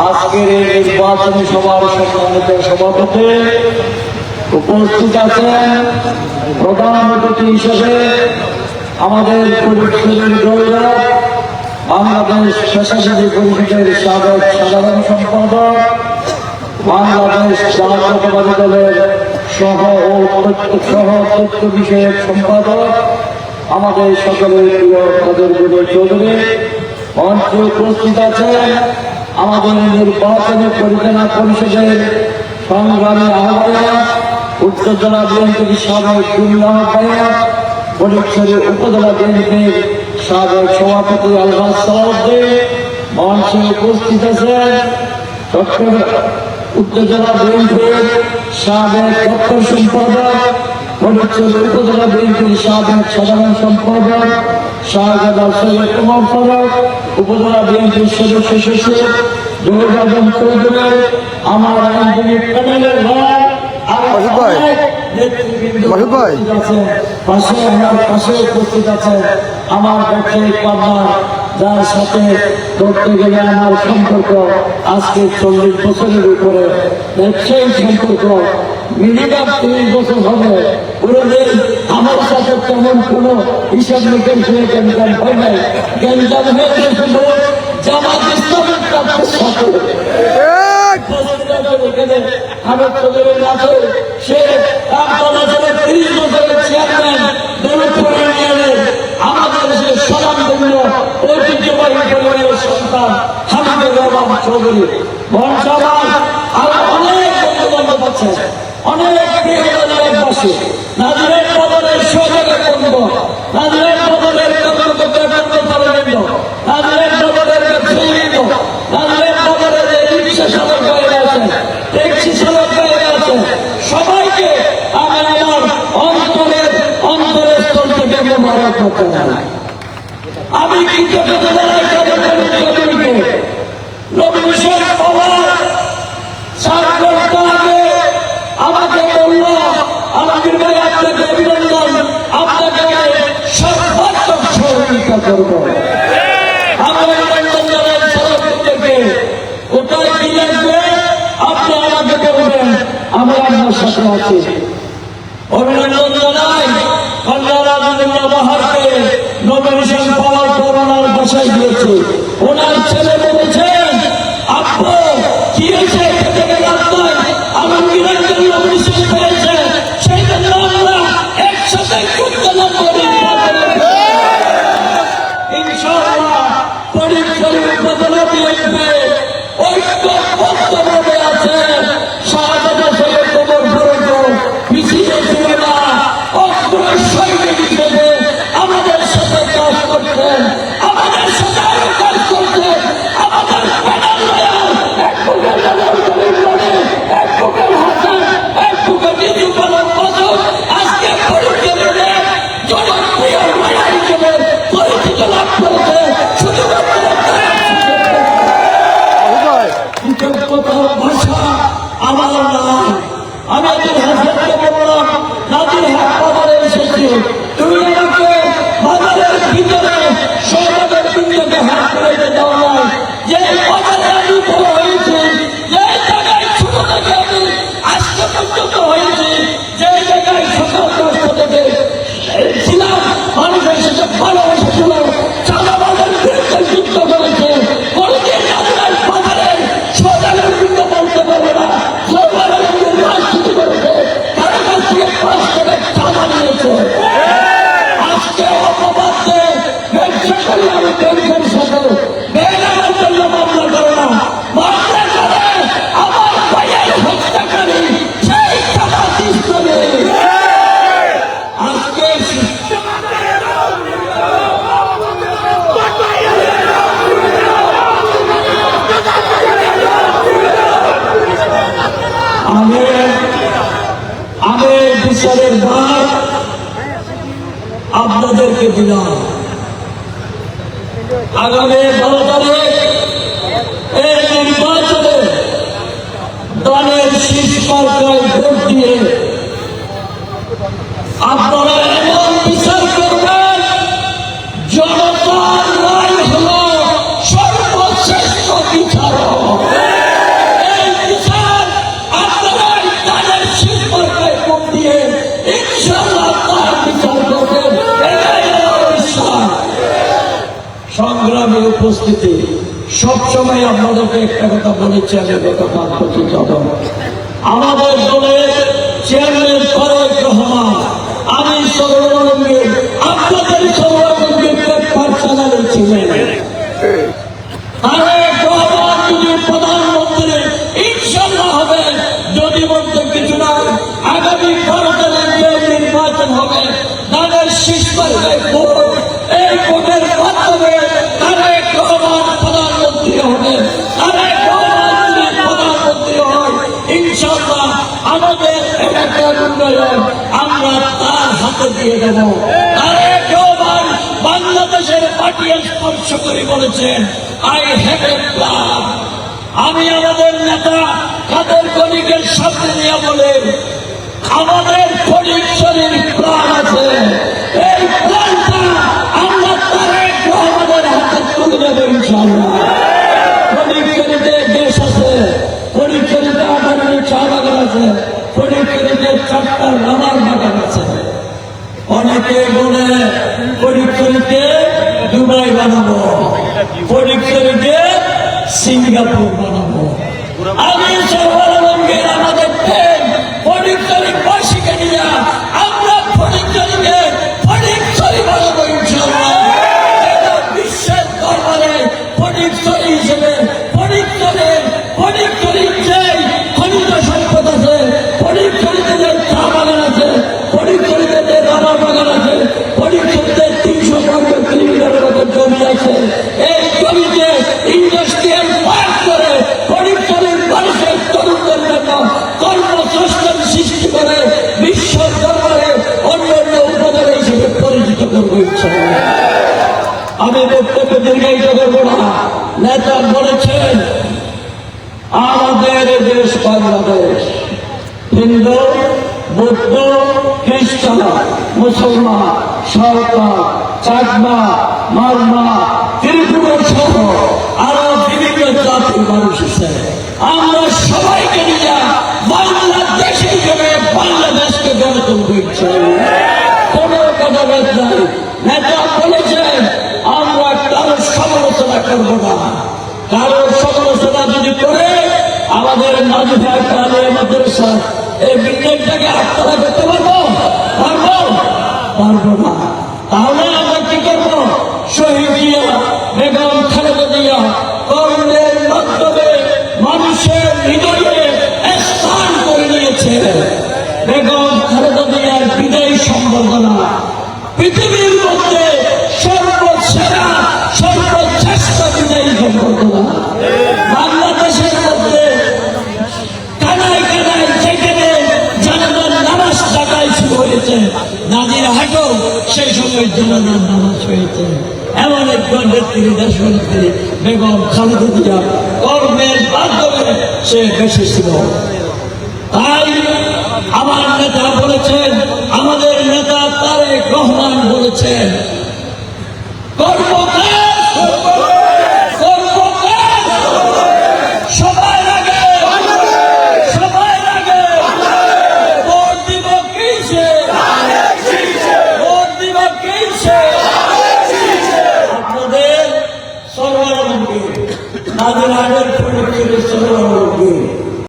আজকের এই নির্বাচনী সভার সম্মানিত সভাপতি উপস্থিত আছেন প্রধান অতিথি হিসেবে আমাদের পরিষদের গৌরব বাংলাদেশ স্বেচ্ছাসেবী পরিষদের সাবেক সাধারণ সম্পাদক, বাংলাদেশ জাতীয়তাবাদী দলের সহ তথ্য বিষয়ক সম্পাদক, আমাদের সকলের প্রিয় কাদের চৌধুরী মঞ্চে উপস্থিত আছেন আমাদের নির্বাচনী পরিচালনা পরিষদের সংগ্রামী আহ্বায়ক, উত্তর জেলা বিএনপির সাবেক যুগ্ম আহ্বায়ক, ফটিকছড়ি উপজেলা বিএনপির সাবেক সভাপতি আলহাজ সালাউদ্দিন মঞ্চে উপস্থিত আছেন উত্তর জেলা বিএনপির সাবেক দপ্তর সম্পাদক, ফটিকছড়ি উপজেলা বিএনপির সাবেক সাধারণ সম্পাদক শাহজাদ সৈয়দ কুমার ফারুক, উপজেলা বিএনপির সদস্য সচিব জহুর আজম চৌধুরী, আমার আইনজীবী প্যানেলের পাশে উপস্থিত আছেন আমার ব্যবসায়িক পার্টনার, যার সাথে ধরতে গেলে আমার সম্পর্ক আজকে 40 বছরের উপরে ব্যবসায়িক সম্পর্ক, মিনিমাম 30 বছর হবে। পুরোদিন আমার সাথে তেমন কোন হিসাব নিকেশ হয়ে গ্যাঞ্জাম হয় নাই, গ্যাঞ্জাম হয়েছে শুধু জামাত ইসলামের সাথে। আমাদের যে স্বনামধন্য ঐতিহ্যবাহী পরিবারের সন্তান হামিদুর রহমান চৌধুরী বংশাবাদ, আরো অনেক বন্ধু বান্ধব আছে, অনেক দেশবাসী, নাজিরের বদলের সহযোগের বন্ধু, নাজিরের বদলের কর্মকর্তাবৃন্দ, নাজিরের বদলের ব্যবসায়ীবৃন্দ, নাজিরের বদলের রিক্সা চালক ভাইরা আছেন, ট্যাক্সি চালক ভাইরা আছেন, সবাইকে আমি আমার অন্তরের স্থল থেকে মোবারক করতে চাই। আমি কৃতজ্ঞতা জানাই কাদের চৌধুরীকে। নবীন শেখ পাওয়ার 4 ঘন্টা আগে আমাকে বলল, আলমগীর ভাই আপনাকে অভিনন্দন, আপনাকে সর্বাত্মক সহযোগিতা করব। আমি অভিনন্দন জানাই সভাপতিকে, কোথায় কি লাগবে আপনি আমাকে বলবেন, আমি আপনার সাথে আছি। অভিনন্দন জানাই কল্যাণ রাজনীতি বাহারকে, নবীন শেখ পাওয়ার করোনার বাসায় গিয়েছে, ওনার ছেলে বলেছেন আপু কি হয়েছে, খেতে গেলে আপনার আলমগীরের জন্য বিশেষ পেয়েছে, সেই জন্য আমরা একসাথে কীর্তনা করি। ইনশাআল্লাহ ফটিকছড়ি উপজেলা বিএনপি ঐক্যবদ্ধভাবে আছে। শাহজাদ সৈয়দ কুমার ফারুক মিছিলে ছিল না, অগ্রণী সৈনিক হিসেবে আমাদের সাথে কাজ করতেন, আমাদের সাথে আরো কাজ করতেন। আমাদের panel lawyer advocate Hasan, advocate Yusuf Alam Masud আজকে ফটিকছড়িতে জনপ্রিয় লয়ার হিসেবে পরিচিত লাভ করেছে। শুধুমাত্র কৃতজ্ঞতার ভাষা আমার নয়। আমি একজন হাসানকে বললাম, নাজির হক বাজারে এসেছি, তুমি আমাকে বাজারের ভিতরে সমাজের বিন্দুকে হাত করে দেওয়া হয়, যে বাজারে আমি বড় হয়েছি, যে জায়গায় ছোট থেকে আমি আজকে পর্যন্ত হয়েছি, যে জায়গায় সকাল 10টা থেকে ছিলাম, মানুষের সাথে ভালোবাসা ছিল, চাঁদাবাজের বিরুদ্ধে যুদ্ধ করেছে, কোনদিন নাজিরের বাজারের সমাজের বিন্দু বলতে পারবে না, সরকারের বিন্দু রাজনীতি করেছে, তার কাছ থেকে 5 টাকা চাঁদা নিয়েছে। আজকে অপবাদ দিয়ে ব্যবসা করি আমি ব্যাংকের সাথে, ব্যাংক আমার জন্য মামলা করে না, মামলা করে আমার ভাইয়ের হত্যাকারী সেই জামাত ইসলামী। আজকে আমি বিচারের ভার আপনাদেরকে দিলাম। আগামী 12 তারিখ এই নির্বাচনে দলের শীর্ষ মার্কায় ভোট দিয়ে আপনারা এমন বিচার উপস্থিতি সবসময় আপনাদেরকে একটা কথা বলেছি, আমি গত 5 বছর আমাদের দলের চেয়ারম্যান তারেক রহমান, আমি সর্বরঙ্গের আপনাদের সর্বরঙ্গের পার্সোনালি ছিলেন। তারেক রহমান যদি প্রধানমন্ত্রী ইনশাল্লাহ হবে, যদি বলতে কিছু না, আগামী 12 তারিখে নির্বাচন হবে, তাদের শীর্ষে ভোট, এই ভোটের মাধ্যমে তারেক রহমান প্রধানমন্ত্রী হবে। তারেক রহমান যদি প্রধানমন্ত্রী হয়, ইনশাল্লাহ আমাদের এলাকার উন্নয়ন আমরা তার হাতে দিয়ে দেব। তারেক রহমান বাংলাদেশের মাটি স্পর্শ করে বলেছেন, আই হ্যাভ এ প্ল্যান। আমি আমাদের নেতা কাদের কলিকের সামনে নিয়ে বলেন, আমাদের ফটিকছড়ির প্ল্যান আছে, এই প্ল্যানটা আমরা তারেক রহমানের হাতে তুলে দেব ইনশাআল্লাহ। ফটিকছড়িতে দেশ আছে, ফটিকছড়িতে 18টি চা বাগান আছে, ফটিকছড়িতে 4টা রাবার বাগান আছে। অনেকে বলে ফটিকছড়িতে দুবাই বানাবো, ফটিকছড়িতে সিঙ্গাপুর বানাবো। আমি সর্বরঙ্গের আমাদের ফটিকছড়িবাসীকে নিয়ে আমরা ফটিকছড়িকে ফটিকছড়ি বানাবো ইনশাআল্লাহ। এটা বিশ্বের দরবারে ফটিকছড়ি হিসেবে ফটিকছড়ির যে খনিজ সম্পদ আছে, ফটিকছড়িতে যে চা বাগান আছে, ফটিকছড়িতে যে রাবার বাগান আছে, ফটিকছড়িতে 300 বর্গ কিলোমিটারের মতো জমি আছে, এই জমিতে ইন্ডাস্ট্রিয়াল পার্ক করে ফটিকছড়ির মানুষের তরুণদের জন্য কর্মসংস্থান সৃষ্টি করে বিশ্ব দরবারে অন্যান্য উপজেলা হিসেবে পরিচিত করবো ইনশাআল্লাহ। আমি বক্তব্য দীর্ঘায়িত করবো না। নেতা বলেছেন, আমাদের দেশ বাংলাদেশ, হিন্দু, বৌদ্ধ, খ্রিস্টান, মুসলমান, সাঁওতাল, চাকমা, মারমা, ত্রিপুরা সহ আরো বিভিন্ন জাতির মানুষ আছে। আমরা সবাইকে নিয়ে বাংলাদেশ হিসেবে বাংলাদেশকে গড়ে তুলব ইনশাআল্লাহ। কোনো কথা নাই। নেতা বলেছেন, আমরা কারোর সমালোচনা করব না। কারোর সমালোচনা যদি করে আমাদের নাজিফা কালিয়া মাদ্রাসা এই বিল্ডিংটাকে আত্মহত্যা করতে পারবো না। তাহলে আমরা কি করবো? শহীদ জিয়া, বেগম খালেদা জিয়া কর্মের মাধ্যমে মানুষের হৃদয়ে স্থান করে নিয়েছে। বেগম খালেদা জিয়ার বিদায়ী সম্বর্ধনা পৃথিবীর মধ্যে সর্বসেরা সর্বশ্রেষ্ঠ বিদায়ী সম্বর্ধনা। বাংলাদেশের মধ্যে কানায় কানায় যেখানে জানাজার নামাজ টাকায় শুরু হয়েছে, নাজির হাটেও সেই সময় জানাজার নামাজ হয়েছে। এমন একজন ব্যক্তি, দেশনেত্রী বেগম খালেদা জিয়া কর্মের মাধ্যমে সে বেঁচে ছিল। তাই আমার নেতা বলেছেন, আমাদের নেতা তারেক রহমান বলেছেন, সবাই আগে ভোট দিব কিসে, ভোট দিব কিসে? আপনাদের সর্বরঙ্গে নাজির হাটের ফটিকছড়ির